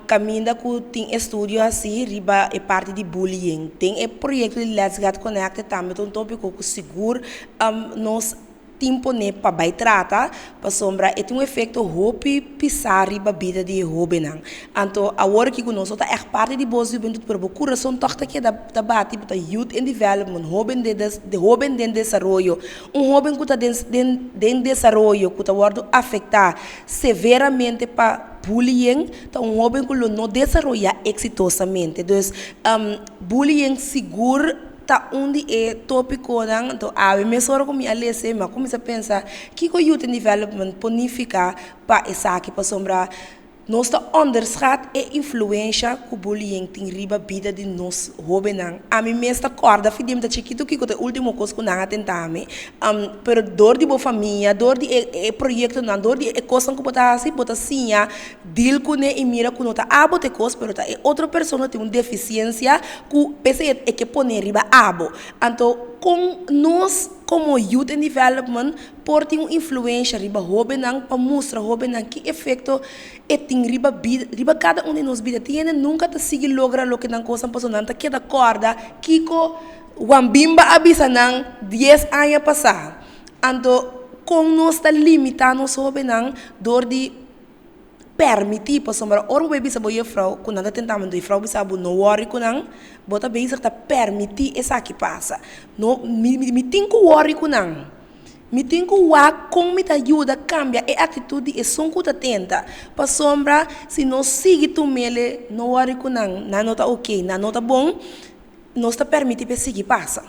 caminha com tem estúdio assim, riba é parte de bullying. Tem projeto de Let's Get Connected também, um tópico que seguro nós tempo né para vai tratar para sombra e tem um efeito hope pisar riba vida de hobe não então a hora que nós está é parte de boa juventude para o coração toca que da bate para youth and development hoben de desenvolvimento hoben que está den desenvolvimento que está word afetar severamente para bullying então hoben que não desenvolve exitosamente então bullying seguro tá onde é tópico não então a mesma hora como a ler mas começa a pensar que o youth development ponifica para essa aqui para sombra nós está underschat e influência que o bullying tem riba vida de nós jovens a mim mesma corda fidem da chiquito que o último coisa que não atentame pero dor de boa família dor de projeto não dor de coisa que botar assim deal com e mira com nota abo te coisa pero tá outra pessoa tem uma deficiência que pensa é que põe riba abo então com nós como youth and development por ter uma influência riba jovem para mostrar jovem que efeito tem riba cada um de nós vida tiene nunca te sigue logra lo que não coisa personal tá que da corda kiko wambimba abisa não 10 anos passar então com nós tá limitando nós jovem dor de permitir para sombra or we bisa boye frau quando anda tentando do frau bisa bu no worry kunang bota bem certa permitir essa que passa no me tem que worry kunang me tem que wa com me ajuda cambia e atitude e som que tenta para sombra se não sigue tu mele no worry kunang na nota ok na nota bom nós tá permitir para seguir passa